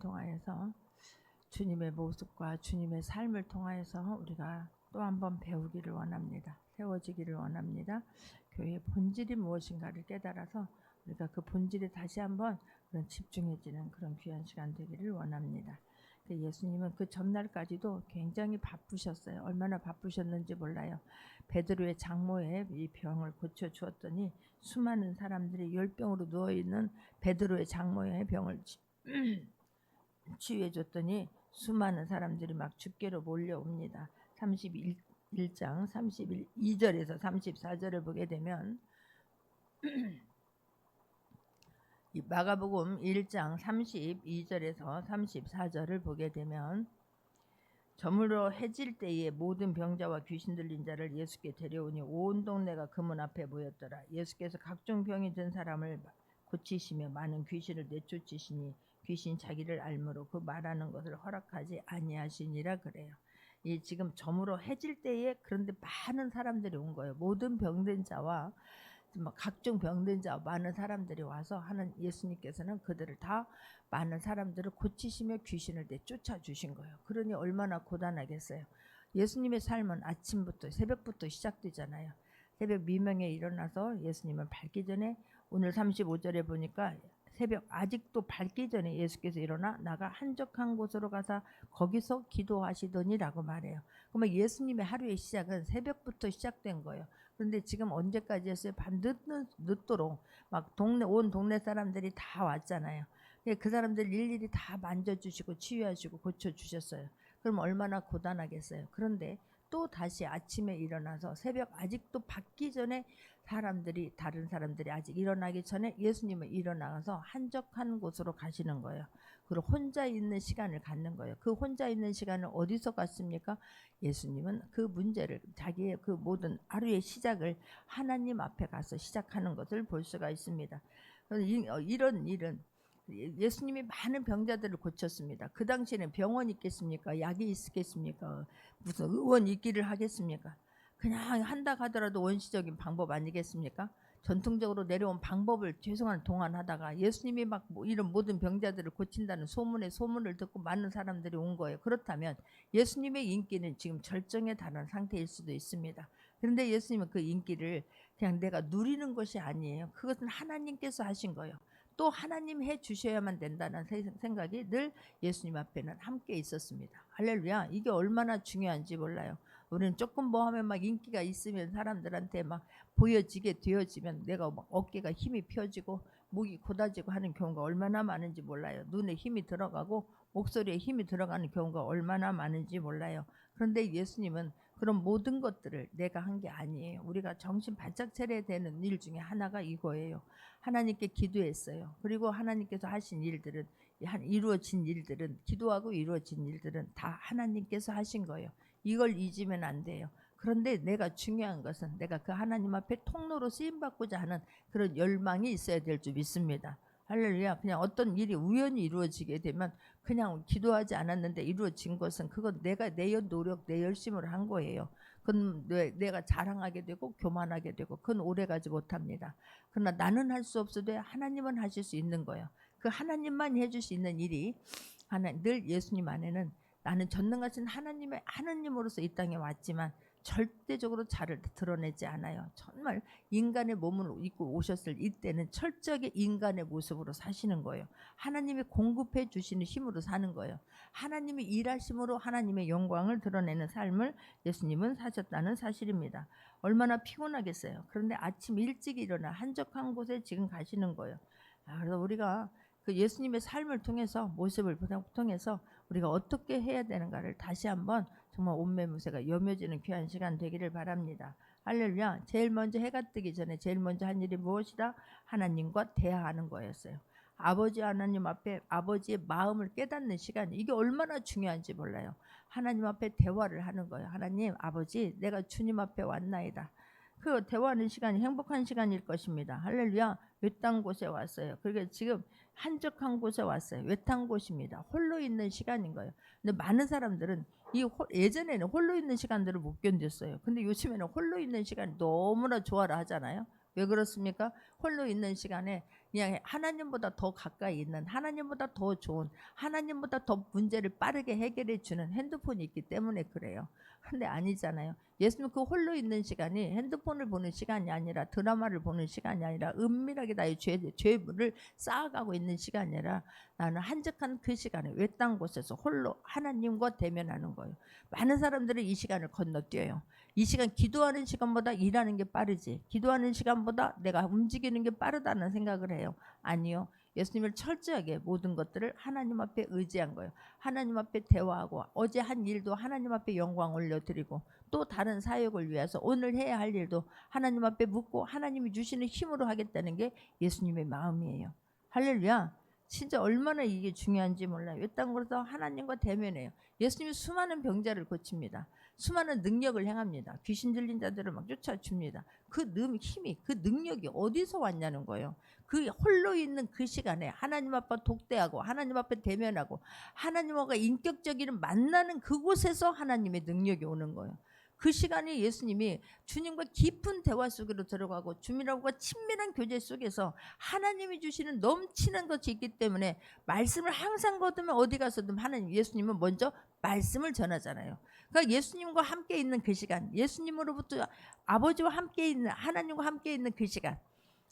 통하여서 주님의 모습과 주님의 삶을 통하여서 우리가 또 한 번 배우기를 원합니다. 세워지기를 원합니다. 교회의 본질이 무엇인가를 깨달아서 우리가 그 본질에 다시 한번 그런 집중해지는 그런 귀한 시간 되기를 원합니다. 예수님은 그 전날까지도 굉장히 바쁘셨어요. 얼마나 바쁘셨는지 몰라요. 베드로의 장모의 이 병을 고쳐 주었더니 수많은 사람들이 열병으로 누워 있는 베드로의 장모의 병을 치유해 줬더니 수많은 사람들이 막 주께로 몰려옵니다. 31장 32절에서 34절을 보게 되면 이 마가복음 1장 32절에서 34절을 보게 되면 저물어 해질 때에 모든 병자와 귀신 들린 자를 예수께 데려오니 온 동네가 그 문 앞에 모였더라. 예수께서 각종 병이 든 사람을 고치시며 많은 귀신을 내쫓으시니 귀신 자기를 알므로 그 말하는 것을 허락하지 아니하시니라 그래요. 이 지금 저물어 해질 때에 그런데 많은 사람들이 온 거예요. 모든 병든 자와 각종 병든 자 많은 사람들이 와서 하는 예수님께서는 그들을 다 많은 사람들을 고치시며 귀신을 내쫓아 주신 거예요. 그러니 얼마나 고단하겠어요. 예수님의 삶은 아침부터 새벽부터 시작되잖아요. 새벽 미명에 일어나서 예수님은 밝기 전에 오늘 35절에 보니까 새벽 아직도 밝기 전에 예수께서 일어나 나가 한적한 곳으로 가서 거기서 기도하시더니라고 말해요. 그러면 예수님의 하루의 시작은 새벽부터 시작된 거예요. 그런데 지금 언제까지였어요? 밤 늦도록 막 온 동네 사람들이 다 왔잖아요. 그 사람들 일일이 다 만져주시고 치유하시고 고쳐주셨어요. 그럼 얼마나 고단하겠어요. 그런데 또 다시 아침에 일어나서 새벽 아직도 밝기 전에 다른 사람들이 아직 일어나기 전에 예수님은 일어나서 한적한 곳으로 가시는 거예요. 그리고 혼자 있는 시간을 갖는 거예요. 그 혼자 있는 시간을 어디서 갖습니까? 예수님은 그 문제를 자기의 그 모든 하루의 시작을 하나님 앞에 가서 시작하는 것을 볼 수가 있습니다. 이런 일은 예수님이 많은 병자들을 고쳤습니다. 그 당시에는 병원이 있겠습니까? 약이 있겠습니까? 무슨 의원이 있기를 하겠습니까? 그냥 한다 하더라도 원시적인 방법 아니겠습니까? 전통적으로 내려온 방법을 최소한 동원하다가 예수님이 막 이런 모든 병자들을 고친다는 소문을 듣고 많은 사람들이 온 거예요. 그렇다면 예수님의 인기는 지금 절정에 달한 상태일 수도 있습니다. 그런데 예수님은 그 인기를 그냥 내가 누리는 것이 아니에요. 그것은 하나님께서 하신 거예요. 또 하나님 해 주셔야만 된다는 생각이 늘 예수님 앞에는 함께 있었습니다. 할렐루야. 이게 얼마나 중요한지 몰라요. 우리는 조금 뭐 하면 막 인기가 있으면 사람들한테 막 보여지게 되어지면 내가 막 어깨가 힘이 펴지고 목이 고다지고 하는 경우가 얼마나 많은지 몰라요. 눈에 힘이 들어가고 목소리에 힘이 들어가는 경우가 얼마나 많은지 몰라요. 그런데 예수님은 그런 모든 것들을 내가 한 게 아니에요. 우리가 정신 바짝 차려야 되는 일 중에 하나가 이거예요. 하나님께 기도했어요. 그리고 하나님께서 하신 일들은 이루어진 일들은 기도하고 이루어진 일들은 다 하나님께서 하신 거예요. 이걸 잊으면 안 돼요. 그런데 내가 중요한 것은 내가 그 하나님 앞에 통로로 쓰임받고자 하는 그런 열망이 있어야 될 줄 믿습니다. 할렐루야. 그냥 어떤 일이 우연히 이루어지게 되면 그냥 기도하지 않았는데 이루어진 것은 그건 내가 내 노력, 내 열심으로 한 거예요. 그건 내가 자랑하게 되고 교만하게 되고 그건 오래가지 못합니다. 그러나 나는 할 수 없어도 하나님은 하실 수 있는 거예요. 그 하나님만 해줄 수 있는 일이 늘 예수님 안에는 나는 전능하신 하나님으로서 이 땅에 왔지만 절대적으로 자를 드러내지 않아요. 정말 인간의 몸을 입고 오셨을 이때는 철저하게 인간의 모습으로 사시는 거예요. 하나님이 공급해 주시는 힘으로 사는 거예요. 하나님이 일하심으로 하나님의 영광을 드러내는 삶을 예수님은 사셨다는 사실입니다. 얼마나 피곤하겠어요. 그런데 아침 일찍 일어나 한적한 곳에 지금 가시는 거예요. 그래서 우리가 그 예수님의 삶을 통해서 모습을 통해서 우리가 어떻게 해야 되는가를 다시 한번 정말 온매무새가 여며지는 귀한 시간 되기를 바랍니다. 할렐루야. 제일 먼저 해가 뜨기 전에 제일 먼저 한 일이 무엇이다? 하나님과 대화하는 거였어요. 아버지 하나님 앞에 아버지의 마음을 깨닫는 시간, 이게 얼마나 중요한지 몰라요. 하나님 앞에 대화를 하는 거예요. 하나님 아버지, 내가 주님 앞에 왔나이다. 그 대화하는 시간이 행복한 시간일 것입니다. 할렐루야. 외딴 곳에 왔어요. 그러니까 지금 한적한 곳에 왔어요. 외딴 곳입니다. 홀로 있는 시간인 거예요. 근데 많은 사람들은 예전에는 홀로 있는 시간들을 못 견뎠어요. 근데 요즘에는 홀로 있는 시간이 너무나 좋아라 하잖아요. 왜 그렇습니까? 홀로 있는 시간에 그냥 하나님보다 더 가까이 있는, 하나님보다 더 좋은, 하나님보다 더 문제를 빠르게 해결해 주는 핸드폰이 있기 때문에 그래요. 근데 아니잖아요. 예수님 그 홀로 있는 시간이 핸드폰을 보는 시간이 아니라, 드라마를 보는 시간이 아니라, 은밀하게 나의 죄를 쌓아가고 있는 시간이 아니라, 나는 한적한 그 시간에 외딴 곳에서 홀로 하나님과 대면하는 거예요. 많은 사람들은 이 시간을 건너뛰어요. 이 시간, 기도하는 시간보다 일하는 게 빠르지, 기도하는 시간보다 내가 움직이는 게 빠르다는 생각을 해요. 아니요. 예수님을 철저하게 모든 것들을 하나님 앞에 의지한 거예요. 하나님 앞에 대화하고, 어제 한 일도 하나님 앞에 영광 올려드리고, 또 다른 사역을 위해서 오늘 해야 할 일도 하나님 앞에 묻고 하나님이 주시는 힘으로 하겠다는 게 예수님의 마음이에요. 할렐루야. 진짜 얼마나 이게 중요한지 몰라요. 외딴 곳에서 하나님과 대면해요. 예수님이 수많은 병자를 고칩니다. 수많은 능력을 행합니다. 귀신 들린 자들을 막 쫓아줍니다. 그 힘이, 그 능력이 어디서 왔냐는 거예요. 그 홀로 있는 그 시간에 하나님 앞에 독대하고, 하나님 앞에 대면하고, 하나님과 인격적인 만나는 그곳에서 하나님의 능력이 오는 거예요. 그 시간이 예수님이 주님과 깊은 대화 속으로 들어가고, 주님과 친밀한 교제 속에서 하나님이 주시는 넘치는 것이 있기 때문에, 말씀을 항상 거두면 어디 가서든 예수님은 먼저 말씀을 전하잖아요. 그러니까 예수님과 함께 있는 그 시간, 예수님으로부터 아버지와 함께 있는, 하나님과 함께 있는 그 시간,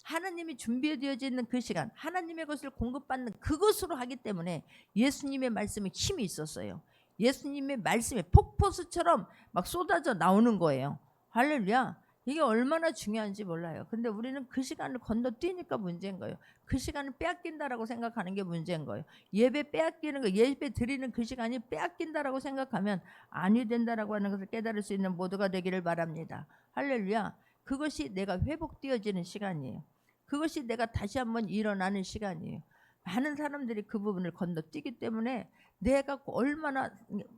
하나님이 준비되어져 있는 그 시간, 하나님의 것을 공급받는 그것으로 하기 때문에 예수님의 말씀에 힘이 있었어요. 예수님의 말씀이 폭포수처럼 막 쏟아져 나오는 거예요. 할렐루야. 이게 얼마나 중요한지 몰라요. 근데 우리는 그 시간을 건너뛰니까 문제인 거예요. 그 시간을 빼앗긴다라고 생각하는 게 문제인 거예요. 예배 빼앗기는 거, 예배 드리는 그 시간이 빼앗긴다라고 생각하면 아니 된다라고 하는 것을 깨달을 수 있는 모두가 되기를 바랍니다. 할렐루야. 그것이 내가 회복되어지는 시간이에요. 그것이 내가 다시 한번 일어나는 시간이에요. 많은 사람들이 그 부분을 건너뛰기 때문에 내가 얼마나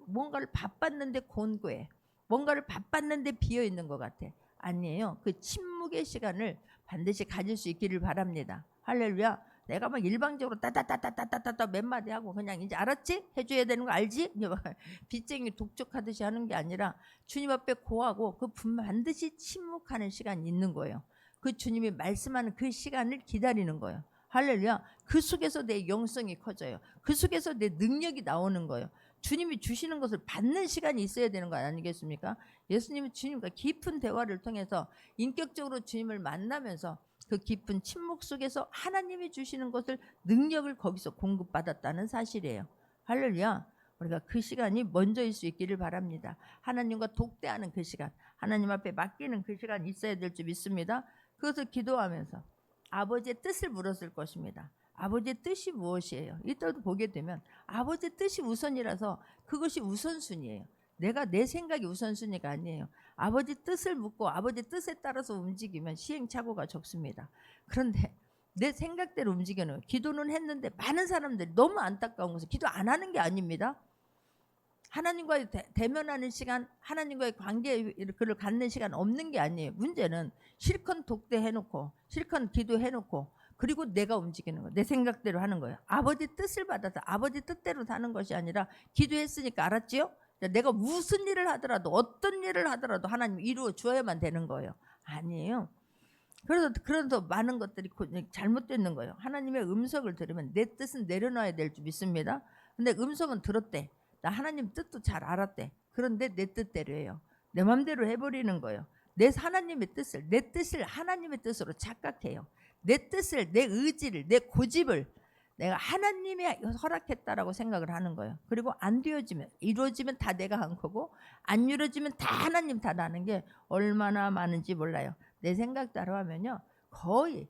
뭔가를 바빴는데 곤고해, 뭔가를 바빴는데 비어있는 것 같아. 아니에요. 그 침묵의 시간을 반드시 가질 수 있기를 바랍니다. 할렐루야. 내가 막 일방적으로 따따따따따따따 몇 마디 하고 그냥 이제 알았지? 해줘야 되는 거 알지? 빚쟁이 독촉하듯이 하는 게 아니라 주님 앞에 고하고, 그 반드시 침묵하는 시간이 있는 거예요. 그 주님이 말씀하는 그 시간을 기다리는 거예요. 할렐루야. 그 속에서 내 영성이 커져요. 그 속에서 내 능력이 나오는 거예요. 주님이 주시는 것을 받는 시간이 있어야 되는 거 아니겠습니까? 예수님은 주님과 깊은 대화를 통해서 인격적으로 주님을 만나면서 그 깊은 침묵 속에서 하나님이 주시는 것을, 능력을 거기서 공급받았다는 사실이에요. 할렐루야. 우리가 그 시간이 먼저일 수 있기를 바랍니다. 하나님과 독대하는 그 시간, 하나님 앞에 맡기는 그 시간이 있어야 될 줄 믿습니다. 그것을 기도하면서 아버지의 뜻을 물었을 것입니다. 아버지의 뜻이 무엇이에요? 이따도 보게 되면 아버지의 뜻이 우선이라서 그것이 우선순위예요. 내가 내 생각이 우선순위가 아니에요. 아버지 뜻을 묻고 아버지 뜻에 따라서 움직이면 시행착오가 적습니다. 그런데 내 생각대로 움직여는, 기도는 했는데 많은 사람들이 너무 안타까운 것은 기도 안 하는 게 아닙니다. 하나님과의 대면하는 시간, 하나님과의 관계를 갖는 시간 없는 게 아니에요. 문제는 실컷 독대해놓고, 실컷 기도해놓고, 그리고 내가 움직이는 거예요. 내 생각대로 하는 거예요. 아버지 뜻을 받아서 아버지 뜻대로 사는 것이 아니라, 기도했으니까 알았지요? 내가 무슨 일을 하더라도, 어떤 일을 하더라도 하나님 이루어 주어야만 되는 거예요. 아니에요. 그래서 많은 것들이 잘못되는 거예요. 하나님의 음성을 들으면 내 뜻은 내려놔야 될 줄 믿습니다. 근데 음성은 들었대. 나 하나님 뜻도 잘 알았대. 그런데 내 뜻대로 해요. 내 마음대로 해버리는 거예요. 내 뜻을 하나님의 뜻으로 착각해요. 내 뜻을, 내 의지를, 내 고집을 내가 하나님이 허락했다라고 생각을 하는 거예요. 그리고 안 되어지면, 이루어지면 다 내가 한 거고, 안 이루어지면 다 하나님 탓하는 게 얼마나 많은지 몰라요. 내 생각 따라 하면요, 거의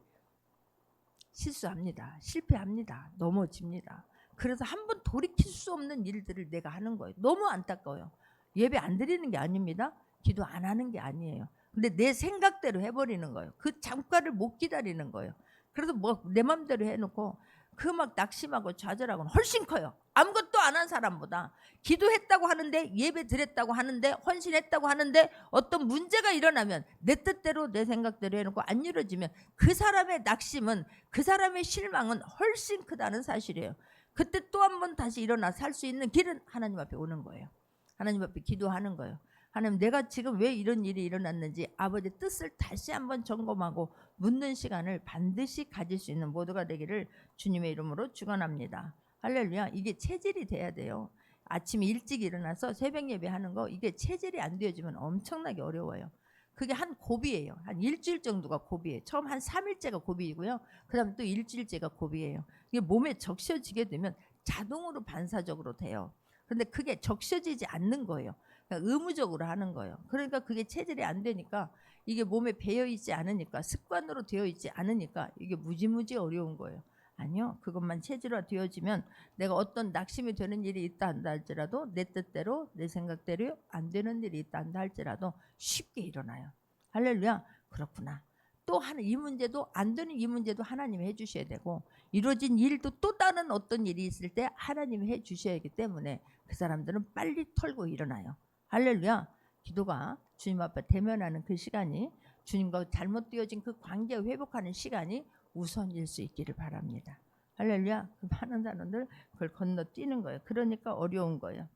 실수합니다. 실패합니다. 넘어집니다. 그래서 한번 돌이킬 수 없는 일들을 내가 하는 거예요. 너무 안타까워요. 예배 안 드리는 게 아닙니다. 기도 안 하는 게 아니에요. 근데 내 생각대로 해버리는 거예요. 그 잠깐을 못 기다리는 거예요. 그래서 내 맘대로 해놓고 그 막 낙심하고 좌절하고는 훨씬 커요. 아무것도 안 한 사람보다. 기도했다고 하는데, 예배 드렸다고 하는데, 헌신했다고 하는데 어떤 문제가 일어나면 내 뜻대로 내 생각대로 해놓고 안 이루어지면 그 사람의 낙심은, 그 사람의 실망은 훨씬 크다는 사실이에요. 그때 또 한 번 다시 일어나 살 수 있는 길은 하나님 앞에 오는 거예요. 하나님 앞에 기도하는 거예요. 하나님, 내가 지금 왜 이런 일이 일어났는지 아버지 뜻을 다시 한번 점검하고 묻는 시간을 반드시 가질 수 있는 모두가 되기를 주님의 이름으로 축원합니다. 할렐루야. 이게 체질이 돼야 돼요. 아침에 일찍 일어나서 새벽 예배하는 거, 이게 체질이 안 되어지면 엄청나게 어려워요. 그게 한 고비예요. 한 일주일 정도가 고비예요. 처음 한 3일째가 고비이고요. 그 다음에 또 일주일째가 고비예요. 이게 몸에 적셔지게 되면 자동으로 반사적으로 돼요. 근데 그게 적셔지지 않는 거예요. 그러니까 의무적으로 하는 거예요. 그러니까 그게 체질이 안 되니까, 이게 몸에 배어 있지 않으니까, 습관으로 되어 있지 않으니까 이게 무지무지 어려운 거예요. 아니요. 그것만 체질화 되어지면 내가 어떤 낙심이 되는 일이 있다 한다 할지라도, 내 뜻대로 내 생각대로 안 되는 일이 있다 한다 할지라도 쉽게 일어나요. 할렐루야. 그렇구나. 또 하나, 이 문제도 안 되는 이 문제도 하나님이 해주셔야 되고, 이루어진 일도 또 다른 어떤 일이 있을 때 하나님이 해주셔야 하기 때문에 그 사람들은 빨리 털고 일어나요. 할렐루야. 기도가 주님 앞에 대면하는 그 시간이, 주님과 잘못되어진 그 관계 회복하는 시간이 우선일 수 있기를 바랍니다. 할렐루야. 그 많은 사람들 그걸 건너뛰는 거예요. 그러니까 어려운 거예요.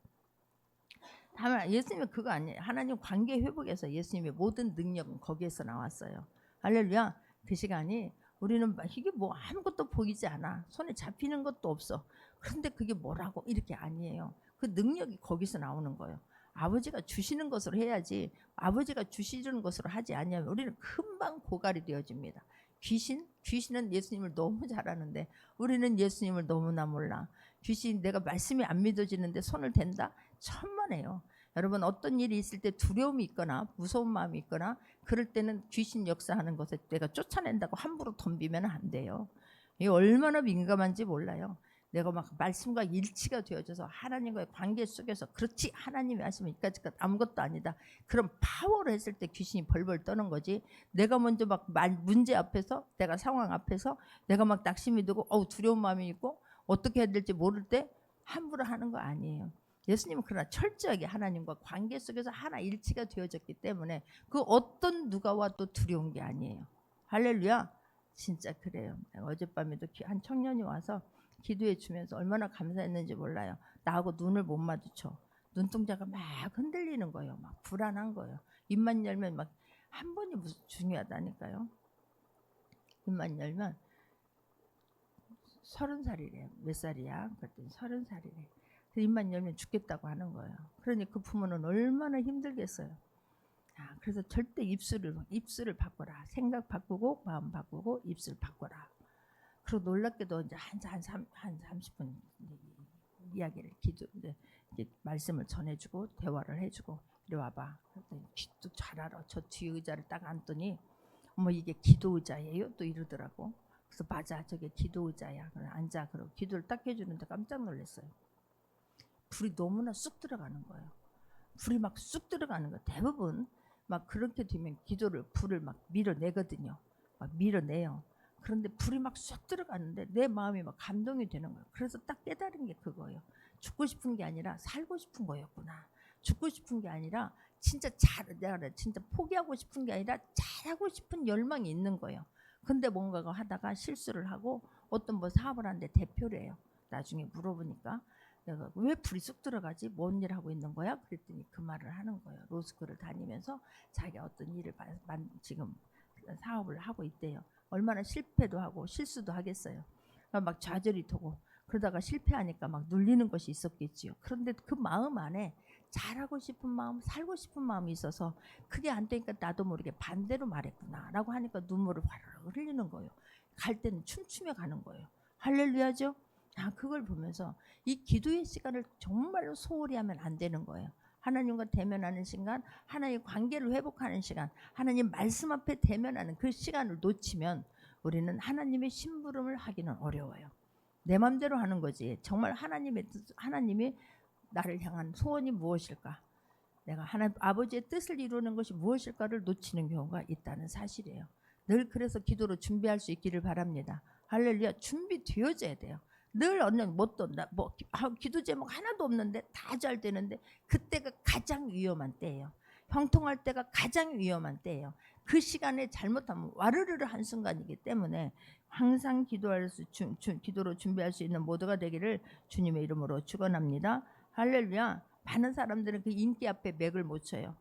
다만 예수님은 그거 아니에요. 하나님 관계 회복에서 예수님의 모든 능력은 거기에서 나왔어요. 할렐루야. 그 시간이, 우리는 이게 뭐 아무것도 보이지 않아. 손에 잡히는 것도 없어. 그런데 그게 뭐라고, 이렇게 아니에요. 그 능력이 거기서 나오는 거예요. 아버지가 주시는 것으로 해야지, 아버지가 주시는 것으로 하지 않으면 우리는 금방 고갈이 되어집니다. 귀신은 예수님을 너무 잘 아는데 우리는 예수님을 너무나 몰라. 귀신, 내가 말씀이 안 믿어지는데 손을 댄다? 천만에요. 여러분, 어떤 일이 있을 때 두려움이 있거나 무서운 마음이 있거나 그럴 때는 귀신 역사하는 것에 내가 쫓아낸다고 함부로 덤비면 안 돼요. 이게 얼마나 민감한지 몰라요. 내가 막 말씀과 일치가 되어져서 하나님과의 관계 속에서, 그렇지, 하나님이 하시면 이까짓 아무것도 아니다, 그런 파워를 했을 때 귀신이 벌벌 떠는 거지. 내가 먼저 막 문제 앞에서, 내가 상황 앞에서 내가 막 낙심이 되고 두려운 마음이 있고 어떻게 해야 될지 모를 때 함부로 하는 거 아니에요. 예수님은 그러나 철저하게 하나님과 관계 속에서 하나 일치가 되어졌기 때문에 그 어떤 누가 와도 두려운 게 아니에요. 할렐루야. 진짜 그래요. 어젯밤에도 한 청년이 와서 기도해 주면서 얼마나 감사했는지 몰라요. 나하고 눈을 못 마주쳐. 눈동자가 막 흔들리는 거예요. 막 불안한 거예요. 입만 열면 막, 한 번이 무슨 중요하다니까요. 입만 열면 30살이래. 몇 살이야? 그랬더니 30살이래. 입만 열면 죽겠다고 하는 거예요. 그러니 그 부모는 얼마나 힘들겠어요. 그래서 절대 입술을 바꿔라. 생각 바꾸고 마음 바꾸고 입술 바꿔라. 그리고 놀랍게도 이제 한 30분 이야기를 말씀을 전해주고 대화를 해주고, 이리 와봐. 기도 잘 알아. 저 뒤 의자를 딱 앉더니, 어머, 이게 기도 의자예요? 또 이러더라고. 그래서 맞아, 저게 기도 의자야. 그래, 앉아. 그러고 기도를 딱 해주는데 깜짝 놀랐어요. 불이 너무나 쑥 들어가는 거예요. 불이 막 쑥 들어가는 거예요. 대부분 막 그렇게 되면 불을 막 밀어내거든요. 막 밀어내요. 그런데 불이 막 쑥 들어가는데 내 마음이 막 감동이 되는 거예요. 그래서 딱 깨달은 게 그거예요. 죽고 싶은 게 아니라 살고 싶은 거였구나. 죽고 싶은 게 아니라 내가 진짜 포기하고 싶은 게 아니라 잘하고 싶은 열망이 있는 거예요. 근데 뭔가가 하다가 실수를 하고 어떤 뭐 사업을 하는데 대표래요. 나중에 물어보니까 내가 왜 불이 쑥 들어가지? 뭔 일 하고 있는 거야? 그랬더니 그 말을 하는 거예요. 로스쿨을 다니면서 자기가 어떤 일을 지금 사업을 하고 있대요. 얼마나 실패도 하고 실수도 하겠어요. 막 좌절이 되고 그러다가 실패하니까 막 눌리는 것이 있었겠지요. 그런데 그 마음 안에 잘하고 싶은 마음, 살고 싶은 마음이 있어서 그게 안 되니까 나도 모르게 반대로 말했구나 라고 하니까 눈물을 화르르 흘리는 거예요. 갈 때는 춤추며 가는 거예요. 할렐루야죠. 그걸 보면서 이 기도의 시간을 정말로 소홀히 하면 안 되는 거예요. 하나님과 대면하는 시간, 하나님의 관계를 회복하는 시간, 하나님 말씀 앞에 대면하는 그 시간을 놓치면 우리는 하나님의 심부름을 하기는 어려워요. 내 맘대로 하는 거지. 정말 하나님이 나를 향한 소원이 무엇일까? 내가 아버지의 뜻을 이루는 것이 무엇일까를 놓치는 경우가 있다는 사실이에요. 늘 그래서 기도로 준비할 수 있기를 바랍니다. 할렐루야. 준비되어져야 돼요. 늘 얻는 기도 제목 하나도 없는데 다 잘 되는데 그때가 가장 위험한 때예요. 형통할 때가 가장 위험한 때예요. 그 시간에 잘못하면 와르르르 한순간이기 때문에 항상 기도로 준비할 수 있는 모두가 되기를 주님의 이름으로 축원합니다. 할렐루야. 많은 사람들은 그 인기 앞에 맥을 못 쳐요.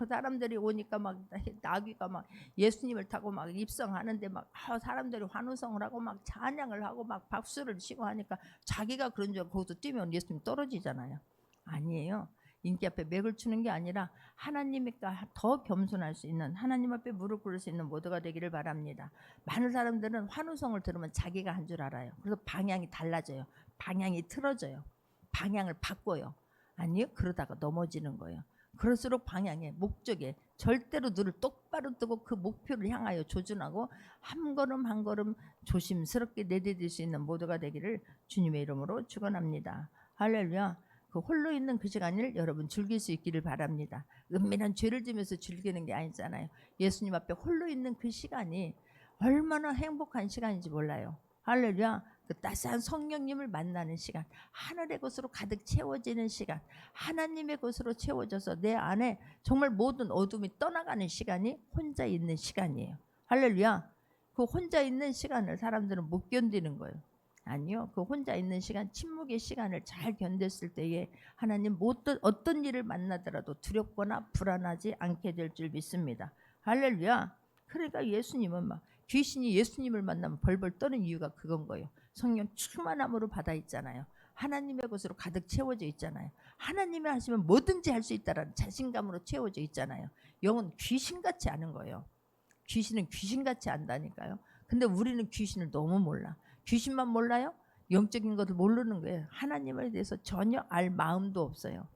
사람들이 오니까 막 나귀가 막 예수님을 타고 막 입성하는데 막 사람들이 환호성을 하고 막 찬양을 하고 막 박수를 치고 하니까 자기가 그런 줄 알고 거기서 뛰면 예수님 떨어지잖아요. 아니에요. 인기 앞에 맥을 추는 게 아니라 하나님과 더 겸손할 수 있는, 하나님 앞에 무릎 꿇을 수 있는 모두가 되기를 바랍니다. 많은 사람들은 환호성을 들으면 자기가 한 줄 알아요. 그래서 방향이 달라져요. 방향이 틀어져요. 방향을 바꿔요. 아니요, 그러다가 넘어지는 거예요. 그럴수록 방향에, 목적에 절대로 눈을 똑바로 뜨고 그 목표를 향하여 조준하고 한 걸음 한 걸음 조심스럽게 내디딜 수 있는 모두가 되기를 주님의 이름으로 축원합니다. 할렐루야. 그 홀로 있는 그 시간을 여러분 즐길 수 있기를 바랍니다. 은밀한 죄를 지면서 즐기는 게 아니잖아요. 예수님 앞에 홀로 있는 그 시간이 얼마나 행복한 시간인지 몰라요. 할렐루야. 그 따스한 성령님을 만나는 시간, 하늘의 것으로 가득 채워지는 시간, 하나님의 것으로 채워져서 내 안에 정말 모든 어둠이 떠나가는 시간이 혼자 있는 시간이에요. 할렐루야. 그 혼자 있는 시간을 사람들은 못 견디는 거예요. 아니요. 그 혼자 있는 시간, 침묵의 시간을 잘 견뎠을 때에 하나님 어떤 일을 만나더라도 두렵거나 불안하지 않게 될 줄 믿습니다. 할렐루야. 그러니까 예수님은 막 귀신이 예수님을 만나면 벌벌 떠는 이유가 그건 거예요. 성령 충만함으로 받아 있잖아요. 하나님의 것으로 가득 채워져 있잖아요. 하나님이 하시면 뭐든지 할 수 있다라는 자신감으로 채워져 있잖아요. 영은 귀신같이 아는 거예요. 귀신은 귀신같이 안다니까요. 근데 우리는 귀신을 너무 몰라. 귀신만 몰라요? 영적인 것을 모르는 거예요. 하나님에 대해서 전혀 알 마음도 없어요.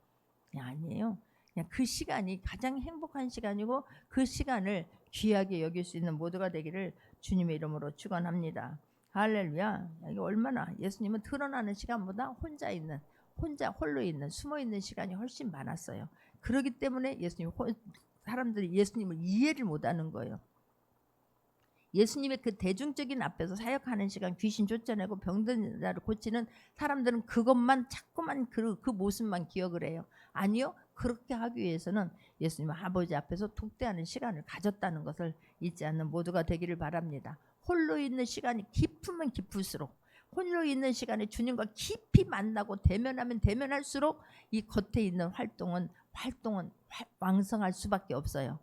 아니에요. 그냥 그 시간이 가장 행복한 시간이고 그 시간을 귀하게 여길 수 있는 모두가 되기를 주님의 이름으로 축원합니다. 할렐루야. 이게 얼마나 예수님은 드러나는 시간보다 혼자 홀로 있는 숨어 있는 시간이 훨씬 많았어요. 그렇기 때문에 사람들이 예수님을 이해를 못하는 거예요. 예수님의 그 대중적인 앞에서 사역하는 시간, 귀신 쫓아내고 병든 자를 고치는 사람들은 그것만 자꾸만 그 모습만 기억을 해요. 아니요. 그렇게 하기 위해서는 예수님 아버지 앞에서 독대하는 시간을 가졌다는 것을 잊지 않는 모두가 되기를 바랍니다. 홀로 있는 시간이 깊으면 깊을수록, 홀로 있는 시간에 주님과 깊이 만나고 대면하면 대면할수록 이 겉에 있는 활동은 왕성할 수밖에 없어요.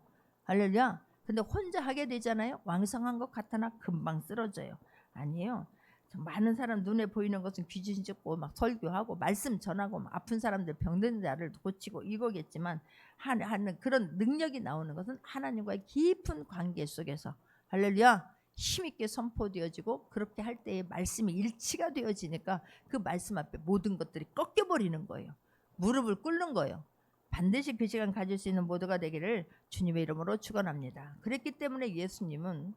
할렐루야. 근데 혼자 하게 되잖아요. 왕성한 것 같으나 금방 쓰러져요. 아니에요. 많은 사람 눈에 보이는 것은 귀신 쫓고 막 설교하고 말씀 전하고 막 아픈 사람들 병든 자를 고치고 이거겠지만 하는 그런 능력이 나오는 것은 하나님과의 깊은 관계 속에서 할렐루야 힘있게 선포되어지고 그렇게 할 때의 말씀이 일치가 되어지니까 그 말씀 앞에 모든 것들이 꺾여버리는 거예요. 무릎을 꿇는 거예요. 반드시 그 시간 가질 수 있는 모두가 되기를 주님의 이름으로 축원합니다. 그랬기 때문에 예수님은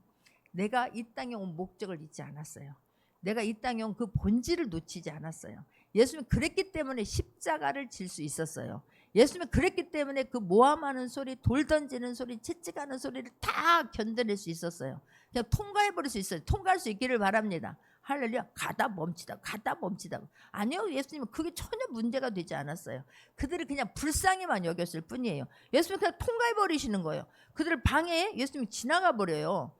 내가 이 땅에 온 목적을 잊지 않았어요. 내가 이 땅에 온 그 본질을 놓치지 않았어요. 예수님은 그랬기 때문에 십자가를 질 수 있었어요. 예수님은 그랬기 때문에 그 모함하는 소리, 돌 던지는 소리, 채찍하는 소리를 다 견뎌낼 수 있었어요. 그냥 통과해버릴 수 있어요. 통과할 수 있기를 바랍니다. 할렐루야. 가다 멈추다 가다 멈추다. 아니요. 예수님은 그게 전혀 문제가 되지 않았어요. 그들이 그냥 불쌍히만 여겼을 뿐이에요. 예수님은 그냥 통과해버리시는 거예요. 그들을 방해해 예수님이 지나가 버려요.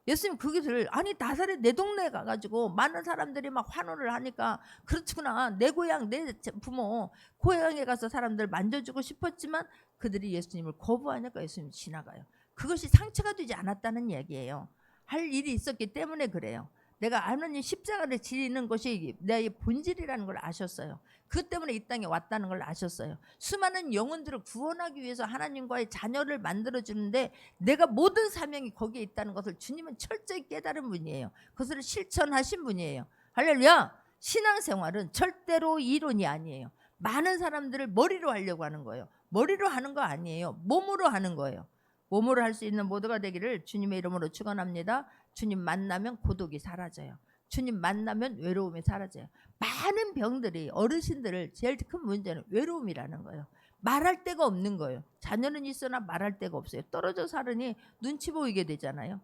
예수님 그것을 아니 나사렛 내 동네에 가가지고 많은 사람들이 막 환호를 하니까 그렇구나 내 고향 내 부모 고향에 가서 사람들 만져주고 싶었지만 그들이 예수님을 거부하니까 예수님이 지나가요. 그것이 상처가 되지 않았다는 얘기예요. 할 일이 있었기 때문에 그래요. 내가 하나님 십자가를 지는 것이 내 본질이라는 걸 아셨어요. 그 때문에 이 땅에 왔다는 걸 아셨어요. 수많은 영혼들을 구원하기 위해서 하나님과의 자녀를 만들어주는데 내가 모든 사명이 거기에 있다는 것을 주님은 철저히 깨달은 분이에요. 그것을 실천하신 분이에요. 할렐루야. 신앙생활은 절대로 이론이 아니에요. 많은 사람들을 머리로 하려고 하는 거예요. 머리로 하는 거 아니에요. 몸으로 하는 거예요. 몸으로 할 수 있는 모두가 되기를 주님의 이름으로 축원합니다. 주님 만나면 고독이 사라져요. 주님 만나면 외로움이 사라져요. 많은 병들이 어르신들을 제일 큰 문제는 외로움이라는 거예요. 말할 데가 없는 거예요. 자녀는 있으나 말할 데가 없어요. 떨어져 살으니 눈치 보이게 되잖아요.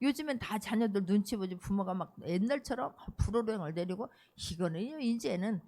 요즘엔 다 자녀들 눈치 보지 부모가 막 옛날처럼 불호령을 내리고 이거는 이제는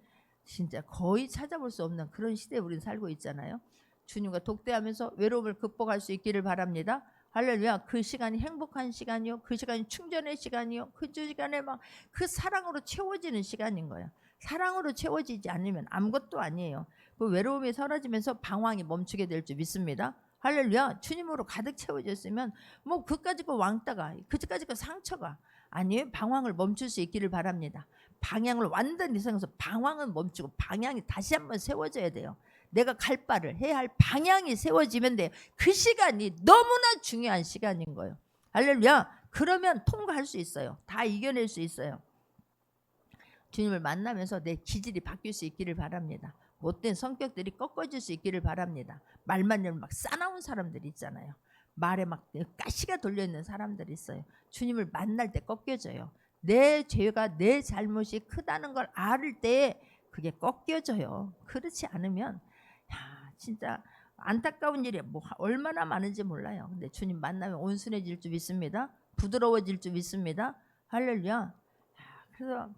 진짜 거의 찾아볼 수 없는 그런 시대에 우리는 살고 있잖아요. 주님과 독대하면서 외로움을 극복할 수 있기를 바랍니다. 할렐루야. 그 시간이 행복한 시간이요. 그 시간이 충전의 시간이요. 그 시간에 막 그 사랑으로 채워지는 시간인 거예요. 사랑으로 채워지지 않으면 아무것도 아니에요. 그 외로움이 사라지면서 방황이 멈추게 될 줄 믿습니다. 할렐루야. 주님으로 가득 채워졌으면 뭐 그까짓 거 왕따가, 그까짓 거 상처가 아니에요. 방황을 멈출 수 있기를 바랍니다. 방향을 완전히 세워서 방황은 멈추고 방향이 다시 한번 세워져야 돼요. 내가 갈 바를 해야 할 방향이 세워지면 돼요. 그 시간이 너무나 중요한 시간인 거예요. 할렐루야. 그러면 통과할 수 있어요. 다 이겨낼 수 있어요. 주님을 만나면서 내 기질이 바뀔 수 있기를 바랍니다. 못된 성격들이 꺾어질 수 있기를 바랍니다. 말만 열면 막 싸나운 사람들이 있잖아요. 말에 막 가시가 돌려있는 사람들이 있어요. 주님을 만날 때 꺾여져요. 내 죄가 내 잘못이 크다는 걸 알 때 그게 꺾여져요. 그렇지 않으면 진짜 안타까운 일이 뭐 얼마나 많은지 몰라요. 근데 주님 만나면 온순해질 줄 믿습니다. 부드러워질 줄 믿습니다. 할렐루야. 그래서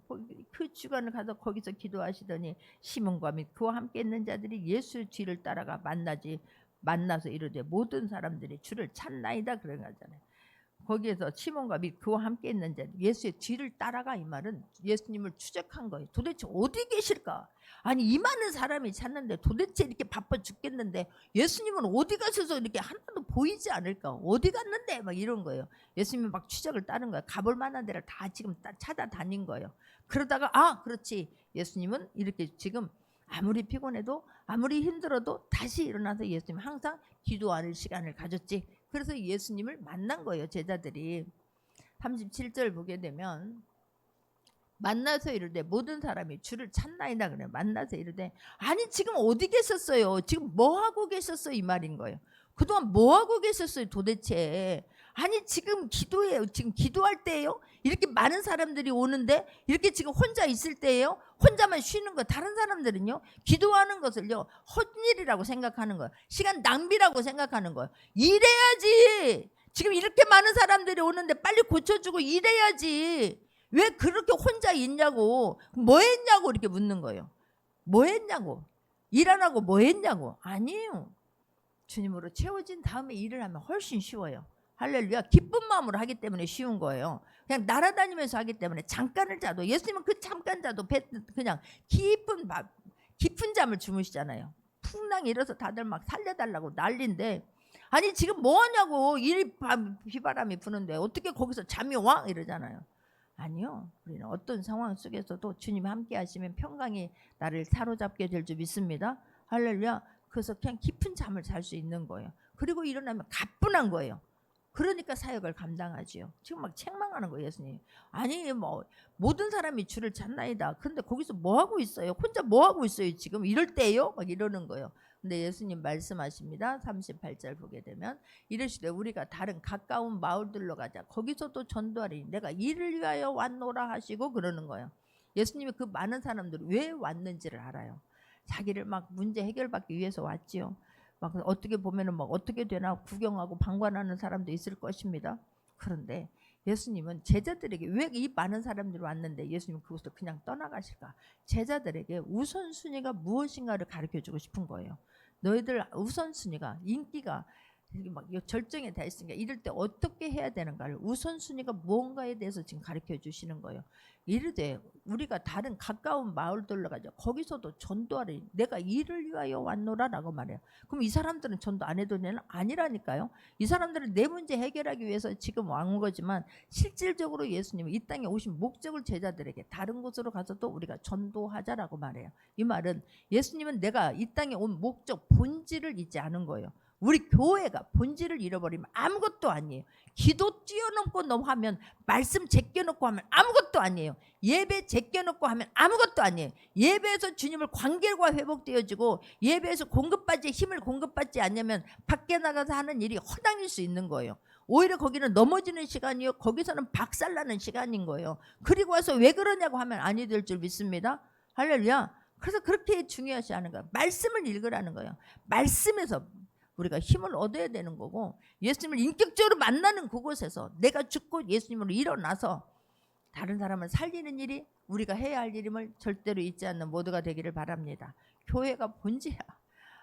그 주간을 가서 거기서 기도하시더니 시몬과 및 그와 함께 있는 자들이 예수의 뒤를 따라가 만나서 이르되 모든 사람들이 주를 찾나이다 그런 거잖아요. 거기에서 시몬과 및 그와 함께 있는 자 예수의 뒤를 따라가 이 말은 예수님을 추적한 거예요. 도대체 어디 계실까? 아니 이 많은 사람이 찾는데 도대체 이렇게 바빠 죽겠는데 예수님은 어디 가셔서 이렇게 하나도 보이지 않을까? 어디 갔는데 막 이런 거예요. 예수님이 막 추적을 따른 거예요. 가볼 만한 데를 다 지금 찾아다닌 거예요. 그러다가 그렇지 예수님은 이렇게 지금 아무리 피곤해도 아무리 힘들어도 다시 일어나서 예수님 항상 기도하는 시간을 가졌지. 그래서 예수님을 만난 거예요. 제자들이 37절 보게 되면 만나서 이르되 모든 사람이 주를 찾나이다 그래요. 만나서 이르되 아니 지금 어디 계셨어요? 지금 뭐 하고 계셨어요? 이 말인 거예요. 그동안 뭐 하고 계셨어요 도대체? 아니 지금 기도해요. 지금 기도할 때예요? 이렇게 많은 사람들이 오는데 이렇게 지금 혼자 있을 때예요? 혼자만 쉬는 거. 다른 사람들은요 기도하는 것을요 헛일이라고 생각하는 거예요. 시간 낭비라고 생각하는 거예요. 일해야지. 지금 이렇게 많은 사람들이 오는데 빨리 고쳐주고 일해야지. 왜 그렇게 혼자 있냐고. 뭐 했냐고 이렇게 묻는 거예요. 뭐 했냐고. 일 안 하고 뭐 했냐고. 아니에요. 주님으로 채워진 다음에 일을 하면 훨씬 쉬워요. 할렐루야. 기쁜 마음으로 하기 때문에 쉬운 거예요. 그냥 날아다니면서 하기 때문에 잠깐을 자도 예수님은 그 잠깐 자도 그냥 깊은 잠을 주무시잖아요. 풍랑 일어서 다들 막 살려달라고 난리인데 아니 지금 뭐 하냐고. 비바람이 부는데 어떻게 거기서 잠이 와? 이러잖아요. 아니요. 우리는 어떤 상황 속에서도 주님이 함께 하시면 평강이 나를 사로잡게 될 줄 믿습니다. 할렐루야. 그래서 그냥 깊은 잠을 잘 수 있는 거예요. 그리고 일어나면 가뿐한 거예요. 그러니까 사역을 감당하지요. 지금 막 책망하는 거예요, 예수님. 아니 뭐 모든 사람이 주를 찾나이다. 그런데 거기서 뭐 하고 있어요? 혼자 뭐 하고 있어요? 지금 이럴 때예요? 막 이러는 거예요. 근데 예수님 말씀하십니다. 38절 보게 되면 이르시되 우리가 다른 가까운 마을들로 가자. 거기서도 전도하리니 내가 이를 위하여 왔노라 하시고 그러는 거예요. 예수님이 그 많은 사람들이 왜 왔는지를 알아요. 자기를 막 문제 해결받기 위해서 왔지요. 막 어떻게 보면은 막 어떻게 되나 구경하고 방관하는 사람도 있을 것입니다. 그런데 예수님은 제자들에게 왜 이 많은 사람들이 왔는데 예수님은 그곳을 그냥 떠나가실까? 제자들에게 우선순위가 무엇인가를 가르쳐주고 싶은 거예요. 너희들 우선순위가 인기가 막 절정에 다 있으니까 이럴 때 어떻게 해야 되는가를 우선순위가 무언가에 대해서 지금 가르쳐 주시는 거예요. 이르되 우리가 다른 가까운 마을들로 가자. 거기서도 전도하리. 내가 이를 위하여 왔노라라고 말해요. 그럼 이 사람들은 전도 안 해도 되나? 아니라니까요. 이 사람들은 내 문제 해결하기 위해서 지금 온 거지만 실질적으로 예수님이 이 땅에 오신 목적을 제자들에게 다른 곳으로 가서도 우리가 전도하자라고 말해요. 이 말은 예수님은 내가 이 땅에 온 목적 본질을 잊지 않은 거예요. 우리 교회가 본질을 잃어버리면 아무것도 아니에요. 기도 뛰어넘고 하면 말씀 제껴놓고 하면 아무것도 아니에요. 예배 제껴놓고 하면 아무것도 아니에요. 예배에서 주님을 관계가 회복되어지고 예배에서 힘을 공급받지 않으면 밖에 나가서 하는 일이 허당일 수 있는 거예요. 오히려 거기는 넘어지는 시간이요. 거기서는 박살나는 시간인 거예요. 그리고 와서 왜 그러냐고 하면 아니 될 줄 믿습니다. 할렐루야. 그래서 그렇게 중요하지 않은 거예요. 말씀을 읽으라는 거예요. 말씀에서 우리가 힘을 얻어야 되는 거고 예수님을 인격적으로 만나는 그곳에서 내가 죽고 예수님으로 일어나서 다른 사람을 살리는 일이 우리가 해야 할 일임을 절대로 잊지 않는 모두가 되기를 바랍니다. 교회가 본질이야.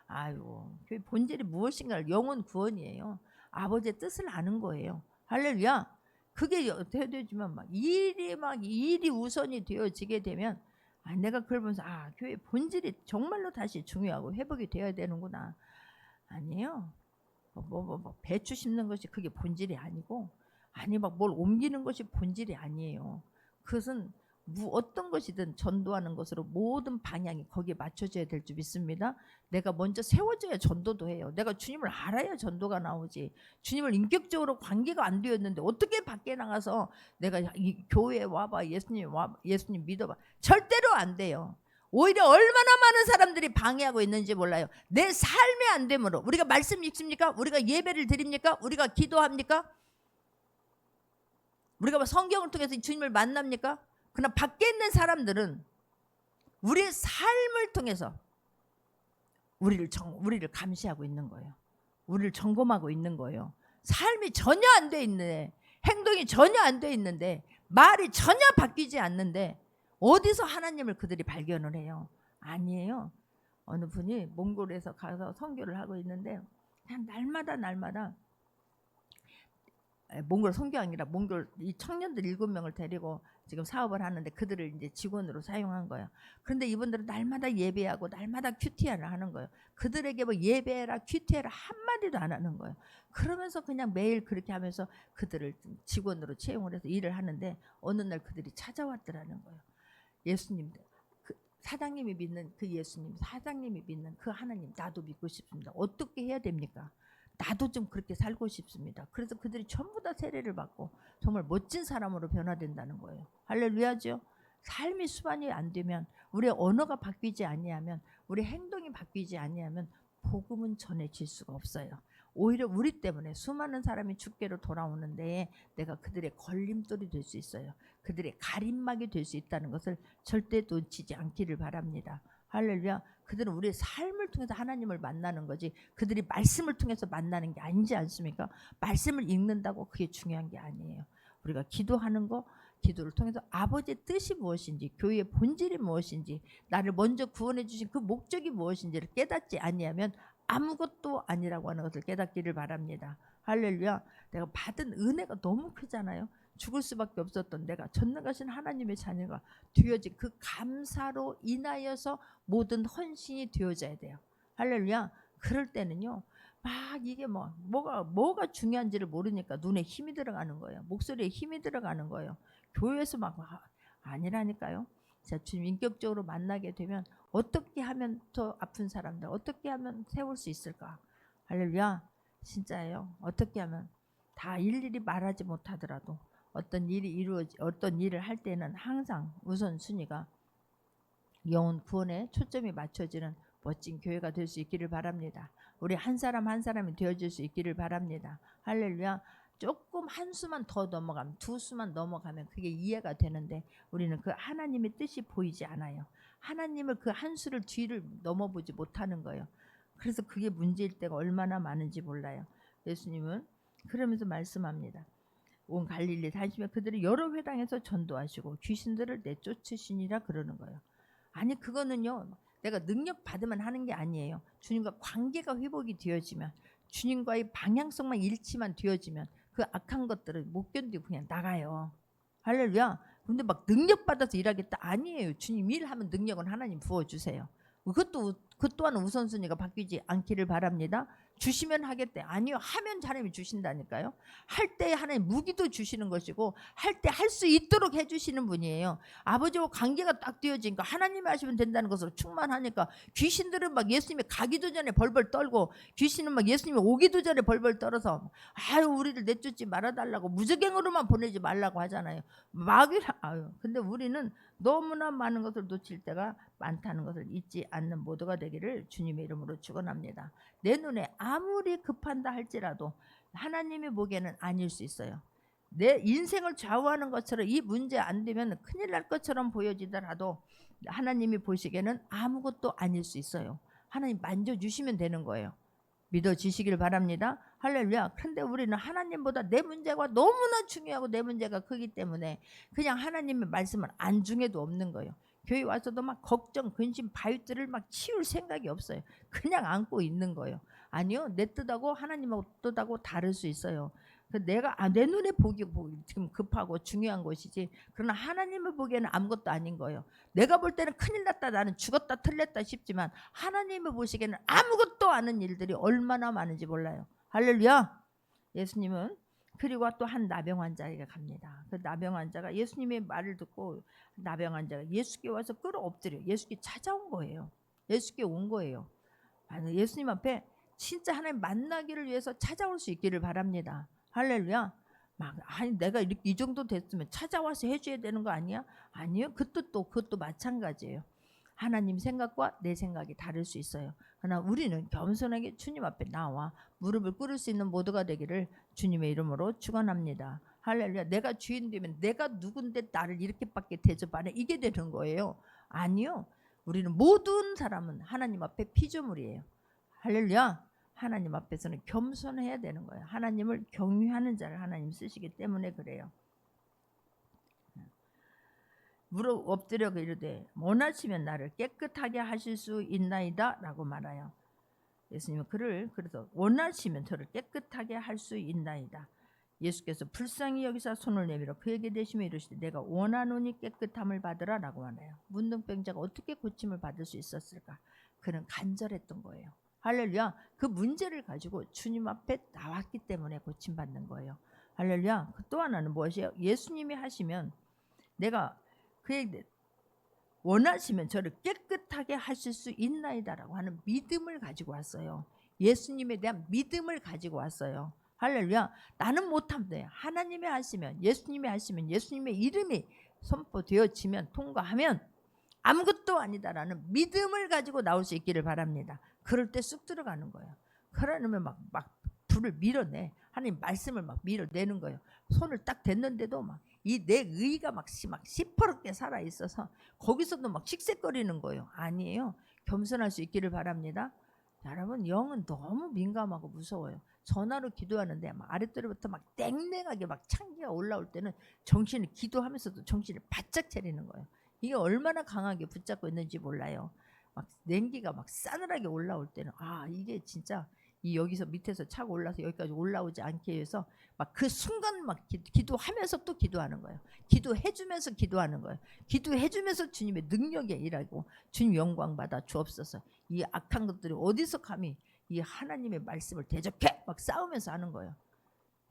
아유, 교회 본질이 무엇인가를 영혼 구원이에요. 아버지의 뜻을 아는 거예요. 할렐루야. 그게 되어지면 일이 우선이 되어지게 되면 내가 그걸 보면서 교회 본질이 정말로 다시 중요하고 회복이 되어야 되는구나. 아니에요. 배추 심는 것이 그게 본질이 아니고, 아니 막 뭘 옮기는 것이 본질이 아니에요. 그것은 어떤 것이든 전도하는 것으로 모든 방향이 거기에 맞춰져야 될 줄 믿습니다. 내가 먼저 세워져야 전도도 해요. 내가 주님을 알아야 전도가 나오지. 주님을 인격적으로 관계가 안 되었는데 어떻게 밖에 나가서 내가 이 교회에 와봐, 예수님 믿어봐. 절대로 안 돼요. 오히려 얼마나 많은 사람들이 방해하고 있는지 몰라요. 내 삶에 안 되므로. 우리가 말씀 읽습니까? 우리가 예배를 드립니까? 우리가 기도합니까? 우리가 성경을 통해서 주님을 만납니까? 그러나 밖에 있는 사람들은 우리의 삶을 통해서 우리를 감시하고 있는 거예요. 우리를 점검하고 있는 거예요. 삶이 전혀 안 돼 있는데, 행동이 전혀 안 돼 있는데, 말이 전혀 바뀌지 않는데 어디서 하나님을 그들이 발견을 해요? 아니에요. 어느 분이 몽골에서 가서 선교를 하고 있는데 그냥 날마다 몽골 선교 아니라 몽골 이 청년들 7명을 데리고 지금 사업을 하는데 그들을 이제 직원으로 사용한 거예요. 그런데 이분들은 날마다 예배하고 날마다 큐티아를 하는 거예요. 그들에게 뭐 예배해라 큐티아를 한마디도 안 하는 거예요. 그러면서 그냥 매일 그렇게 하면서 그들을 직원으로 채용을 해서 일을 하는데 어느 날 그들이 찾아왔더라는 거예요. 예수님, 사장님이 믿는 그 예수님, 사장님이 믿는 그 하나님, 나도 믿고 싶습니다. 어떻게 해야 됩니까? 나도 좀 그렇게 살고 싶습니다. 그래서 그들이 전부 다 세례를 받고 정말 멋진 사람으로 변화된다는 거예요. 할렐루야죠. 삶이 수반이 안 되면, 우리의 언어가 바뀌지 아니하면, 우리 행동이 바뀌지 아니하면 복음은 전해질 수가 없어요. 오히려 우리 때문에 수많은 사람이 주께로 돌아오는데 내가 그들의 걸림돌이 될 수 있어요. 그들의 가림막이 될 수 있다는 것을 절대 놓치지 않기를 바랍니다. 할렐루야. 그들은 우리의 삶을 통해서 하나님을 만나는 거지 그들이 말씀을 통해서 만나는 게 아니지 않습니까? 말씀을 읽는다고 그게 중요한 게 아니에요. 우리가 기도하는 거, 기도를 통해서 아버지의 뜻이 무엇인지, 교회의 본질이 무엇인지, 나를 먼저 구원해 주신 그 목적이 무엇인지를 깨닫지 아니하면 아무것도 아니라고 하는 것을 깨닫기를 바랍니다. 할렐루야. 내가 받은 은혜가 너무 크잖아요. 죽을 수밖에 없었던 내가 전능하신 하나님의 자녀가 되어진 그 감사로 인하여서 모든 헌신이 되어져야 돼요. 할렐루야. 그럴 때는요, 막 이게 뭐가 중요한지를 모르니까 눈에 힘이 들어가는 거예요. 목소리에 힘이 들어가는 거예요. 교회에서 아니라니까요. 자, 주님 인격적으로 만나게 되면 어떻게 하면 더 아픈 사람들 어떻게 하면 세울 수 있을까? 할렐루야. 진짜예요. 어떻게 하면 다 일일이 말하지 못하더라도 어떤 일을 할 때는 항상 우선순위가 영혼 구원에 초점이 맞춰지는 멋진 교회가 될 수 있기를 바랍니다. 우리 한 사람 한 사람이 되어질 수 있기를 바랍니다. 할렐루야. 조금 한 수만 더 넘어가면, 두 수만 넘어가면 그게 이해가 되는데 우리는 그 하나님의 뜻이 보이지 않아요. 하나님을 그 한 수를 뒤를 넘어보지 못하는 거예요. 그래서 그게 문제일 때가 얼마나 많은지 몰라요. 예수님은 그러면서 말씀합니다. 온 갈릴리 다니시며 그들을 여러 회당에서 전도하시고 귀신들을 내쫓으시니라 그러는 거예요. 아니 그거는요, 내가 능력 받으면 하는 게 아니에요. 주님과 관계가 회복이 되어지면, 주님과의 방향성만 일치만 되어지면 그 악한 것들을 못 견디고 그냥 나가요. 할렐루야. 근데 막 능력 받아서 일하겠다 아니에요. 주님 일하면 능력은 하나님 부어주세요. 그 또한 우선순위가 바뀌지 않기를 바랍니다. 주시면 하겠대. 아니요. 하면 하나님이 주신다니까요. 할 때 하나님 무기도 주시는 것이고 할 때 할 수 있도록 해주시는 분이에요. 아버지와 관계가 딱 되어지니까 하나님이 하시면 된다는 것으로 충만하니까 귀신들은 막 예수님이 가기도 전에 벌벌 떨고 귀신은 막 예수님이 오기도 전에 벌벌 떨어서 아유 우리를 내쫓지 말아달라고 무적행으로만 보내지 말라고 하잖아요. 근데 우리는 너무나 많은 것을 놓칠 때가 많다는 것을 잊지 않는 모두가 되기를 주님의 이름으로 축원합니다. 내 눈에 아무리 급한다 할지라도 하나님이 보기에는 아닐 수 있어요. 내 인생을 좌우하는 것처럼 이 문제 안 되면 큰일 날 것처럼 보여지더라도 하나님이 보시기에는 아무것도 아닐 수 있어요. 하나님 만져주시면 되는 거예요. 믿어지시길 바랍니다. 할렐루야. 그런데 우리는 하나님보다 내 문제가 너무나 중요하고 내 문제가 크기 때문에 그냥 하나님의 말씀을 안중에도 없는 거예요. 교회 와서도 막 걱정, 근심, 바위들을 막 치울 생각이 없어요. 그냥 안고 있는 거예요. 아니요, 내 뜻하고 하나님하고 뜻하고 다를 수 있어요. 내가 내 눈에 보기 지금 급하고 중요한 것이지, 그러나 하나님을 보기에는 아무것도 아닌 거예요. 내가 볼 때는 큰일 났다, 나는 죽었다 틀렸다 싶지만 하나님을 보시기에는 아무것도 아닌 일들이 얼마나 많은지 몰라요. 할렐루야. 예수님은 그리고 또 한 나병 환자에게 갑니다. 그 나병 환자가 예수님의 말을 듣고 나병 환자가 예수께 와서 끌어엎드려 예수께 찾아온 거예요. 예수께 온 거예요. 예수님 앞에 진짜 하나님 만나기를 위해서 찾아올 수 있기를 바랍니다. 할렐루야. 막 아니 내가 이렇게 이 정도 됐으면 찾아와서 해줘야 되는 거 아니야? 아니요. 그것도 마찬가지예요. 하나님 생각과 내 생각이 다를 수 있어요. 그러나 우리는 겸손하게 주님 앞에 나와 무릎을 꿇을 수 있는 모두가 되기를 주님의 이름으로 축원합니다. 할렐루야. 내가 주인 되면 내가 누군데 나를 이렇게밖에 대접 안 해? 이게 되는 거예요. 아니요. 우리는 모든 사람은 하나님 앞에 피조물이에요. 할렐루야. 하나님 앞에서는 겸손해야 되는 거예요. 하나님을 경유하는 자를 하나님 쓰시기 때문에 그래요. 무릎 엎드려 이르되 원하시면 나를 깨끗하게 하실 수 있나이다 라고 말해요. 예수님은 그래서 원하시면 저를 깨끗하게 할 수 있나이다. 예수께서 불쌍히 여기사 손을 내밀어 그에게 대시며 이르시되 내가 원하노니 깨끗함을 받으라 라고 하네요. 문둥병자가 어떻게 고침을 받을 수 있었을까? 그는 간절했던 거예요. 할렐루야. 그 문제를 가지고 주님 앞에 나왔기 때문에 고침받는 거예요. 할렐루야. 또 하나는 무엇이에요? 예수님이 하시면 내가 그에게 원하시면 저를 깨끗하게 하실 수 있나이다라고 하는 믿음을 가지고 왔어요. 예수님에 대한 믿음을 가지고 왔어요. 할렐루야. 나는 못한데 하나님이 하시면 예수님이 하시면 예수님의 이름이 선포되어지면 통과하면 아무것도 아니다라는 믿음을 가지고 나올 수 있기를 바랍니다. 그럴 때 쑥 들어가는 거예요. 그러면 막 불을 밀어내. 하나님 말씀을 막 밀어내는 거예요. 손을 딱 댔는데도 막 이 내 의가 막 시퍼렇게 살아 있어서 거기서도 막 씩씩거리는 거예요. 아니에요. 겸손할 수 있기를 바랍니다. 여러분 영은 너무 민감하고 무서워요. 전화로 기도하는데 막 아랫도리부터 막 땡땡하게 막 창기가 올라올 때는 정신을 기도하면서도 정신을 바짝 차리는 거예요. 이게 얼마나 강하게 붙잡고 있는지 몰라요. 막 냉기가 막 싸늘하게 올라올 때는 아 이게 진짜 이 여기서 밑에서 차고 올라서 여기까지 올라오지 않게 해서 막 그 순간 막 기도하면서 또 기도하는 거예요. 기도해주면서 기도하는 거예요. 기도해주면서 주님의 능력에 일하고 주님 영광 받아 주옵소서. 이 악한 것들이 어디서 감히 이 하나님의 말씀을 대적해 막 싸우면서 하는 거예요.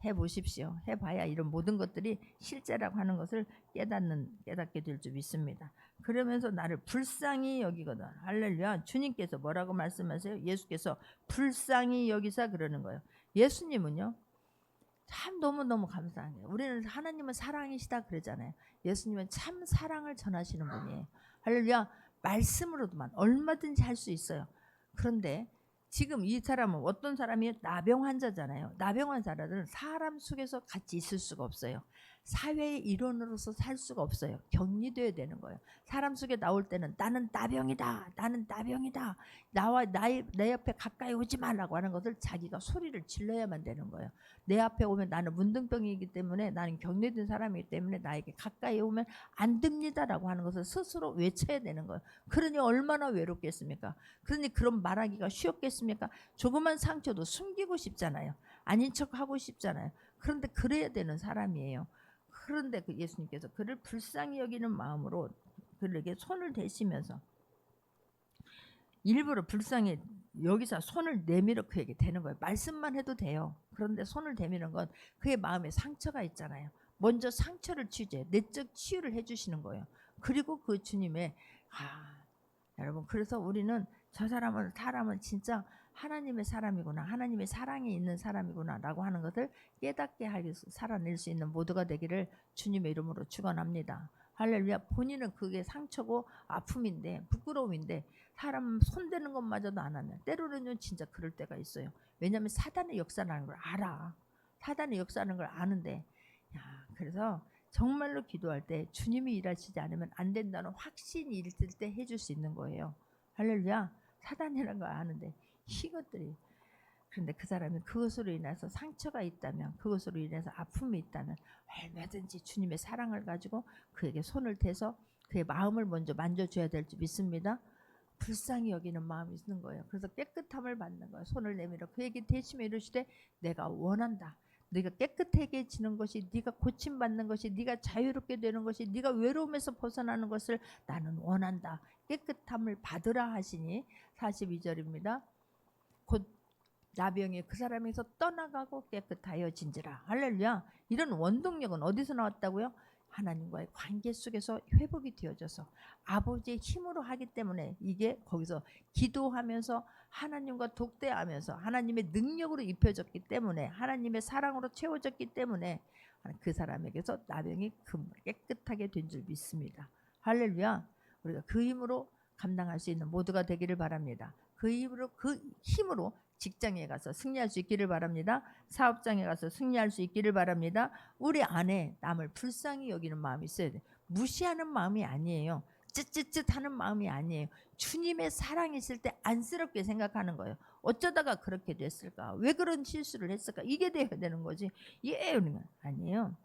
해보십시오. 해봐야 이런 모든 것들이 실제라고 하는 것을 깨닫게 될 줄 믿습니다. 그러면서 나를 불쌍히 여기거든. 할렐루야. 주님께서 뭐라고 말씀하세요? 예수께서 불쌍히 여기사 그러는 거예요. 예수님은요. 참 너무너무 감사한 거예요. 우리는 하나님은 사랑이시다 그러잖아요. 예수님은 참 사랑을 전하시는 분이에요. 할렐루야. 말씀으로도만 얼마든지 할 수 있어요. 그런데 지금 이 사람은 어떤 사람이에요? 나병 환자잖아요. 나병 환자들은 사람 속에서 같이 있을 수가 없어요. 사회의 일원으로서 살 수가 없어요. 격리되어야 되는 거예요. 사람 속에 나올 때는 나는 나병이다. 나는 나병이다. 내 옆에 가까이 오지 말라고 하는 것을 자기가 소리를 질러야만 되는 거예요. 내 앞에 오면 나는 문둥병이기 때문에 나는 격리된 사람이기 때문에 나에게 가까이 오면 안 됩니다라고 하는 것을 스스로 외쳐야 되는 거예요. 그러니 얼마나 외롭겠습니까? 그러니 그런 말하기가 쉬웠겠습니까? 조그만 상처도 숨기고 싶잖아요. 아닌 척하고 싶잖아요. 그런데 그래야 되는 사람이에요. 그런데 그 예수님께서 그를 불쌍히 여기는 마음으로 그에게 손을 대시면서 일부러 불쌍히 여기서 손을 내밀어 그에게 대는 거예요. 말씀만 해도 돼요. 그런데 손을 대미는 건 그의 마음에 상처가 있잖아요. 먼저 상처를 치유해 내적 치유를 해주시는 거예요. 그리고 그 주님의 여러분 그래서 우리는 저 사람은 진짜 하나님의 사람이구나. 하나님의 사랑이 있는 사람이구나 라고 하는 것을 깨닫게 하기 살아낼 수 있는 모두가 되기를 주님의 이름으로 축원합니다. 할렐루야. 본인은 그게 상처고 아픔인데 부끄러움인데 사람 손대는 것마저도 안 하면 때로는 진짜 그럴 때가 있어요. 왜냐하면 사단의 역사라는 걸 알아. 사단의 역사라는 걸 아는데 그래서 정말로 기도할 때 주님이 일하시지 않으면 안 된다는 확신이 있을 때 해줄 수 있는 거예요. 할렐루야. 사단이라는 걸 아는데 이것들이 그런데 그 사람이 그것으로 인해서 상처가 있다면 그것으로 인해서 아픔이 있다면 얼마든지 주님의 사랑을 가지고 그에게 손을 대서 그의 마음을 먼저 만져줘야 될 줄 믿습니다. 불쌍히 여기는 마음이 있는 거예요. 그래서 깨끗함을 받는 거예요. 손을 내밀어 그에게 대시며 이르시되 내가 원한다. 네가 깨끗해지는 것이 네가 고침받는 것이 네가 자유롭게 되는 것이 네가 외로움에서 벗어나는 것을 나는 원한다. 깨끗함을 받으라 하시니 42절입니다. 곧 나병이 그 사람에서 떠나가고 깨끗하여진지라. 할렐루야. 이런 원동력은 어디서 나왔다고요? 하나님과의 관계 속에서 회복이 되어져서 아버지의 힘으로 하기 때문에 이게 거기서 기도하면서 하나님과 독대하면서 하나님의 능력으로 입혀졌기 때문에 하나님의 사랑으로 채워졌기 때문에 그 사람에게서 나병이 깨끗하게 된 줄 믿습니다. 할렐루야. 우리가 그 힘으로 감당할 수 있는 모두가 되기를 바랍니다. 그 힘으로 직장에 가서 승리할 수 있기를 바랍니다. 사업장에 가서 승리할 수 있기를 바랍니다. 우리 안에 남을 불쌍히 여기는 마음이 있어야 돼요. 무시하는 마음이 아니에요. 쯧쯧쯧하는 마음이 아니에요. 주님의 사랑이 있을 때 안쓰럽게 생각하는 거예요. 어쩌다가 그렇게 됐을까? 왜 그런 실수를 했을까? 이게 돼야 되는 거지. 우리는 아니에요.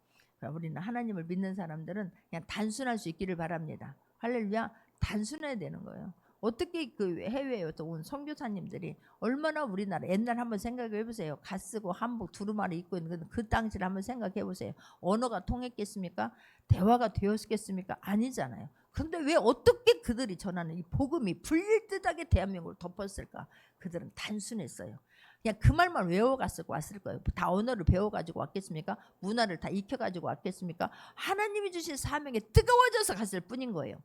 우리는 하나님을 믿는 사람들은 그냥 단순할 수 있기를 바랍니다. 할렐루야. 단순해야 되는 거예요. 어떻게 그 해외에서 온 선교사님들이 얼마나 우리나라 옛날 한번 생각해 보세요. 갓 쓰고 한복 두루마리 입고 있는 그 당시를 한번 생각해 보세요. 언어가 통했겠습니까? 대화가 되었겠습니까? 아니잖아요. 그런데 왜 어떻게 그들이 전하는 이 복음이 불릴 듯하게 대한민국을 덮었을까? 그들은 단순했어요. 그냥 그 말만 외워갔을 왔을 거예요. 다 언어를 배워가지고 왔겠습니까? 문화를 다 익혀가지고 왔겠습니까? 하나님이 주신 사명에 뜨거워져서 갔을 뿐인 거예요.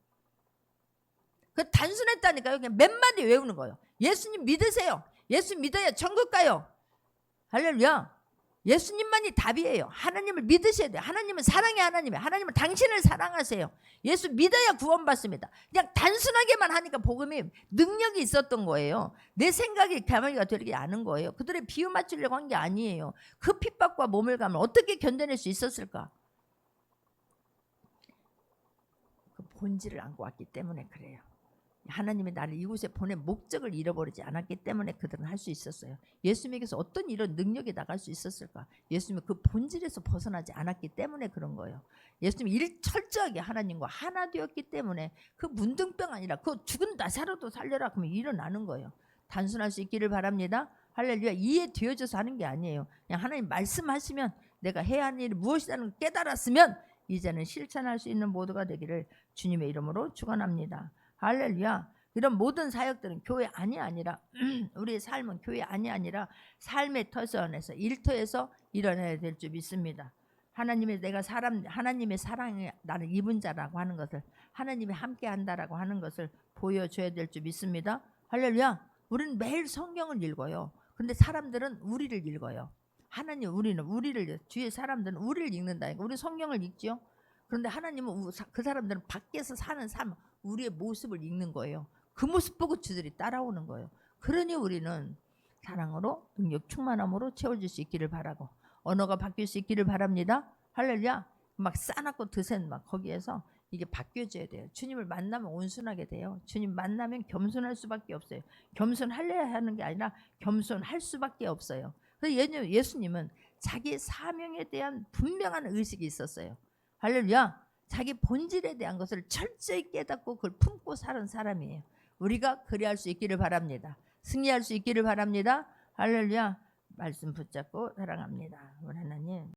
그 단순했다니까요. 그냥 몇 마디 외우는 거예요. 예수님 믿으세요. 예수 믿어야 천국 가요. 할렐루야. 예수님만이 답이에요. 하나님을 믿으셔야 돼요. 하나님은 사랑의 하나님이에요. 하나님은 당신을 사랑하세요. 예수 믿어야 구원받습니다. 그냥 단순하게만 하니까 복음이 능력이 있었던 거예요. 내 생각이 가만히가 되지 않은 거예요. 그들의 비유 맞추려고 한 게 아니에요. 그 핍박과 몸을 가면 어떻게 견뎌낼 수 있었을까? 그 본질을 안고 왔기 때문에 그래요. 하나님이 나를 이곳에 보낸 목적을 잃어버리지 않았기 때문에 그들은 할 수 있었어요. 예수님에게서 어떤 이런 능력이 나갈 수 있었을까? 예수님은 그 본질에서 벗어나지 않았기 때문에 그런 거예요. 예수님이 철저하게 하나님과 하나 되었기 때문에 그 문둥병 아니라 그 죽은 나사로도 살려라 그러면 일어나는 거예요. 단순할 수 있기를 바랍니다. 할렐루야. 이해되어져서 하는 게 아니에요. 그냥 하나님 말씀하시면 내가 해야 하는 일이 무엇이라는 걸 깨달았으면 이제는 실천할 수 있는 모두가 되기를 주님의 이름으로 축원합니다. 할렐루야. 이런 모든 사역들은 교회 안이 아니라 우리의 삶은 교회 안이 아니라 삶의 터전에서 일터에서 일어나야 될 줄 믿습니다. 하나님의 하나님의 사랑에 나를 입은 자라고 하는 것을 하나님이 함께 한다라고 하는 것을 보여줘야 될 줄 믿습니다. 할렐루야. 우리는 매일 성경을 읽어요. 근데 사람들은 우리를 읽어요. 우리는 우리를 뒤에 사람들은 우리를 읽는다니까. 우리 성경을 읽죠. 그런데 하나님은 그 사람들은 밖에서 사는 삶 우리의 모습을 읽는 거예요. 그 모습 보고 주들이 따라오는 거예요. 그러니 우리는 사랑으로 능력 충만함으로 채워질 수 있기를 바라고 언어가 바뀔 수 있기를 바랍니다. 할렐루야. 막 싸납고 드센 막 거기에서 이게 바뀌어져야 돼요. 주님을 만나면 온순하게 돼요. 주님 만나면 겸손할 수밖에 없어요. 겸손하려야 하는 게 아니라 겸손할 수밖에 없어요. 그래서 예수님은 자기 사명에 대한 분명한 의식이 있었어요. 할렐루야. 자기 본질에 대한 것을 철저히 깨닫고 그걸 품고 사는 사람이에요. 우리가 그리할 수 있기를 바랍니다. 승리할 수 있기를 바랍니다. 할렐루야. 말씀 붙잡고 사랑합니다. 우리 하나님.